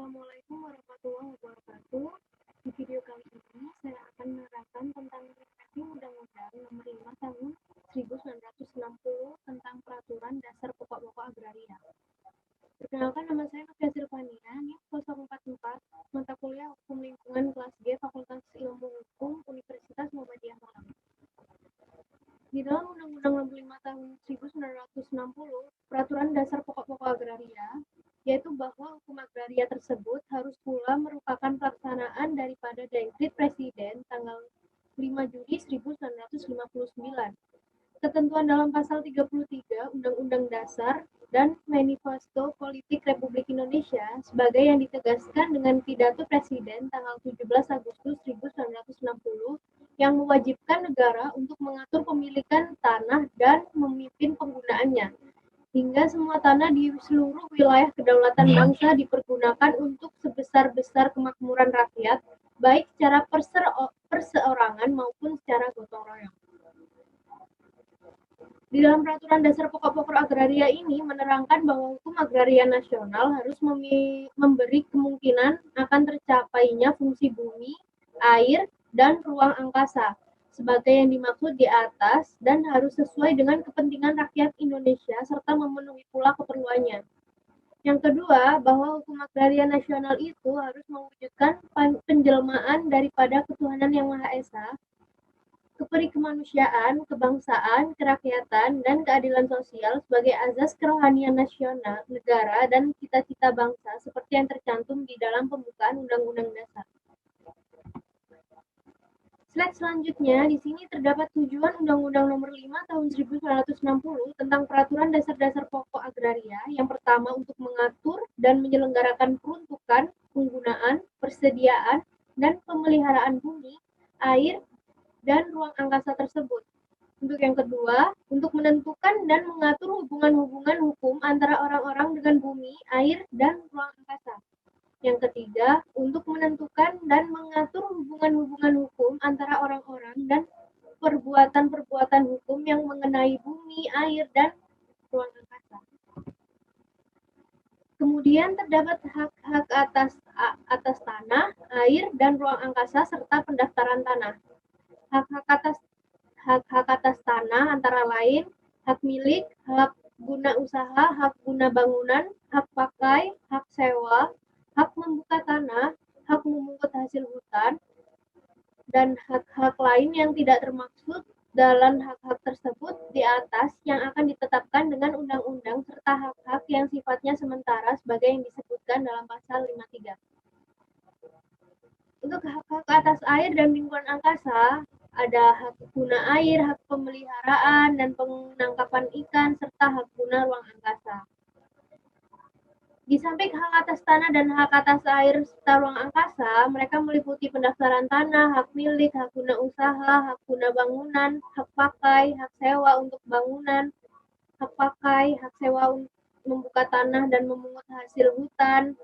Assalamualaikum warahmatullahi wabarakatuh. Di video kali ini saya akan menerangkan tentang revisi Undang-Undang Nomor 5 Tahun 1960 tentang Peraturan Dasar Pokok-pokok Agraria. Perkenalkan, nama saya Novia Sirvania, NIM 044, mata kuliah Hukum Lingkungan kelas G, Fakultas Ilmu Hukum, Universitas Muhammadiyah Malang. Di dalam Undang-Undang Nomor 5 Tahun 1960, Peraturan Dasar Pokok-pokok Agraria, yaitu bahwa hukum agraria tersebut harus pula merupakan pelaksanaan daripada Dekret Presiden tanggal 5 Juli 1959. Ketentuan dalam pasal 33 Undang-Undang Dasar dan Manifesto Politik Republik Indonesia sebagai yang ditegaskan dengan pidato Presiden tanggal 17 Agustus 1960 yang mewajibkan negara untuk mengatur pemilikan tanah dan memimpin penggunaannya, hingga semua tanah di seluruh wilayah kedaulatan bangsa dipergunakan untuk sebesar-besar kemakmuran rakyat, baik secara perseorangan maupun secara gotong royong. Di dalam Peraturan Dasar Pokok-pokok Agraria ini menerangkan bahwa hukum agraria nasional harus memberi kemungkinan akan tercapainya fungsi bumi, air, dan ruang angkasa sebagai yang dimaksud di atas dan harus sesuai dengan kepentingan rakyat Indonesia serta memenuhi pula keperluannya. Yang kedua, bahwa hukum agraria nasional itu harus mewujudkan penjelmaan daripada ketuhanan yang Maha Esa, keperikemanusiaan, kebangsaan, kerakyatan, dan keadilan sosial sebagai azas kerohanian nasional, negara, dan cita-cita bangsa seperti yang tercantum di dalam pembukaan Undang-Undang Dasar. Slide selanjutnya, di sini terdapat tujuan Undang-Undang Nomor 5 Tahun 1960 tentang Peraturan Dasar-Dasar Pokok Agraria. Yang pertama, untuk mengatur dan menyelenggarakan peruntukan, penggunaan, persediaan, dan pemeliharaan bumi, air, dan ruang angkasa tersebut. Untuk yang kedua, untuk menentukan dan mengatur hubungan-hubungan hukum antara orang-orang dengan bumi, air, dan ruang angkasa. Yang ketiga, untuk menentukan dan mengatur hubungan-hubungan hukum antara orang-orang dan perbuatan-perbuatan hukum yang mengenai bumi, air, dan ruang angkasa. Kemudian terdapat hak-hak atas tanah, air, dan ruang angkasa serta pendaftaran tanah. Hak-hak atas tanah antara lain hak milik, hak guna usaha, hak guna bangunan, hak pakai, hak sewa, hak membuka tanah, hak memungut hasil hutan, dan hak-hak lain yang tidak termaksud dalam hak-hak tersebut di atas yang akan ditetapkan dengan undang-undang serta hak-hak yang sifatnya sementara sebagai yang disebutkan dalam pasal 53. Untuk hak-hak atas air dan lingkungan angkasa, ada hak guna air, hak pemeliharaan dan penangkapan ikan, serta hak guna ruang angkasa. Di samping hak atas tanah dan hak atas air serta ruang angkasa, mereka meliputi pendaftaran tanah, hak milik, hak guna usaha, hak guna bangunan, hak pakai, hak sewa untuk bangunan, hak pakai, hak sewa untuk membuka tanah dan memungut hasil hutan,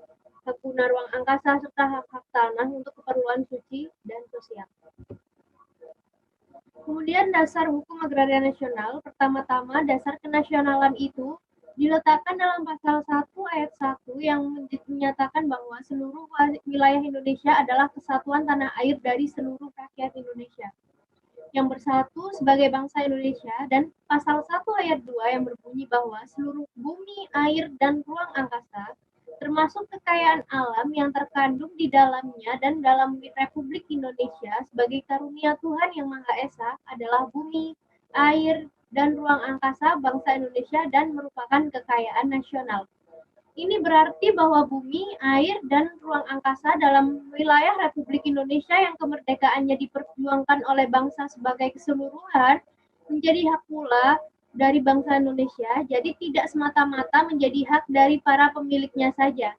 hak guna ruang angkasa, serta hak-hak tanah untuk keperluan suci dan sosial. Kemudian dasar hukum agraria nasional, pertama-tama dasar kenasionalan itu diletakkan dalam pasal 1 ayat 1 yang menyatakan bahwa seluruh wilayah Indonesia adalah kesatuan tanah air dari seluruh rakyat Indonesia yang bersatu sebagai bangsa Indonesia, dan pasal 1 ayat 2 yang berbunyi bahwa seluruh bumi, air, dan ruang angkasa termasuk kekayaan alam yang terkandung di dalamnya dan dalam Republik Indonesia sebagai karunia Tuhan Yang Maha Esa adalah bumi, air, dan ruang angkasa bangsa Indonesia dan merupakan kekayaan nasional. Ini berarti bahwa bumi, air, dan ruang angkasa dalam wilayah Republik Indonesia yang kemerdekaannya diperjuangkan oleh bangsa sebagai keseluruhan menjadi hak pula dari bangsa Indonesia, jadi tidak semata-mata menjadi hak dari para pemiliknya saja.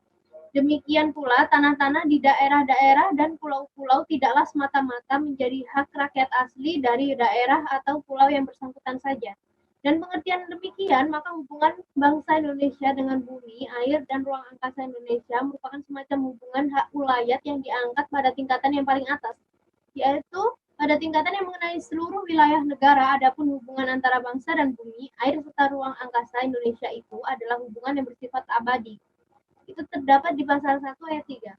Demikian pula tanah-tanah di daerah-daerah dan pulau-pulau tidaklah semata-mata menjadi hak rakyat asli dari daerah atau pulau yang bersangkutan saja. Dan pengertian demikian, maka hubungan bangsa Indonesia dengan bumi, air, dan ruang angkasa Indonesia merupakan semacam hubungan hak ulayat yang diangkat pada tingkatan yang paling atas, yaitu pada tingkatan yang mengenai seluruh wilayah negara. Adapun hubungan antara bangsa dan bumi, air, serta ruang angkasa Indonesia itu adalah hubungan yang bersifat abadi. Itu terdapat di pasal 1 ayat 3.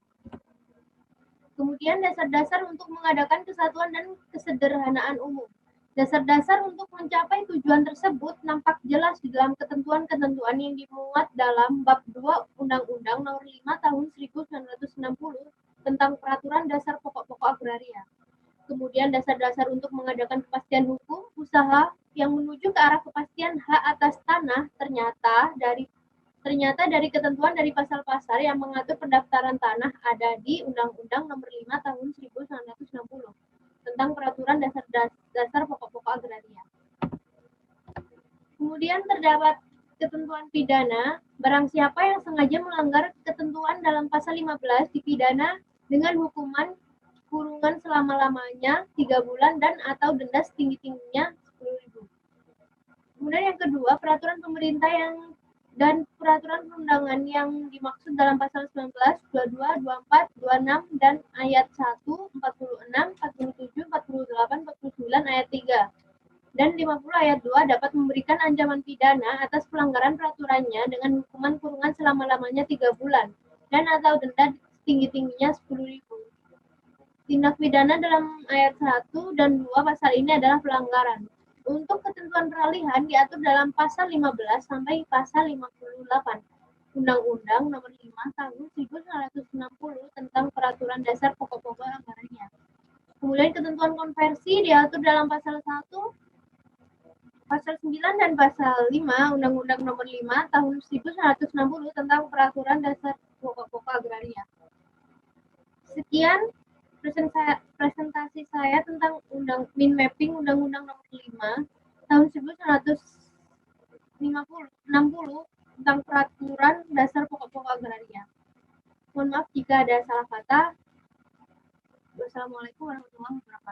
Kemudian dasar-dasar untuk mengadakan kesatuan dan kesederhanaan umum. Dasar-dasar untuk mencapai tujuan tersebut nampak jelas di dalam ketentuan-ketentuan yang dimuat dalam bab 2 Undang-Undang Nomor 5 Tahun 1960 tentang Peraturan Dasar Pokok-pokok Agraria. Kemudian dasar-dasar untuk mengadakan kepastian hukum usaha yang menuju ke arah kepastian hak atas tanah ternyata dari ketentuan dari pasal-pasal yang mengatur pendaftaran tanah ada di Undang-Undang Nomor 5 Tahun 1960 tentang Peraturan Dasar Pokok-pokok Agraria. Kemudian terdapat ketentuan pidana, barang siapa yang sengaja melanggar ketentuan dalam pasal 15 dipidana dengan hukuman kurungan selama-lamanya 3 bulan dan atau denda setinggi-tingginya 10.000. Kemudian yang kedua, peraturan pemerintah dan peraturan perundangan yang dimaksud dalam pasal 19, 22, 24, 26, dan ayat 1, 46, 47, 48, 49, ayat 3. Dan 50 ayat 2 dapat memberikan ancaman pidana atas pelanggaran peraturannya dengan hukuman kurungan selama-lamanya 3 bulan dan atau denda setinggi-tingginya 10.000. Tindak pidana dalam ayat 1 dan 2 pasal ini adalah pelanggaran. Untuk ketentuan peralihan diatur dalam pasal 15 sampai pasal 58 Undang-Undang Nomor 5 Tahun 1960 tentang Peraturan Dasar Pokok-pokok Agraria. Kemudian ketentuan konversi diatur dalam pasal 1, pasal 9 dan pasal 5 Undang-Undang Nomor 5 Tahun 1960 tentang Peraturan Dasar Pokok-pokok Agraria. Sekian presentasi saya tentang min mapping Undang-Undang Nomor 5 Tahun 1960 tentang Peraturan Dasar Pokok-pokok Agraria. Mohon maaf jika ada salah kata. Wassalamualaikum warahmatullahi wabarakatuh.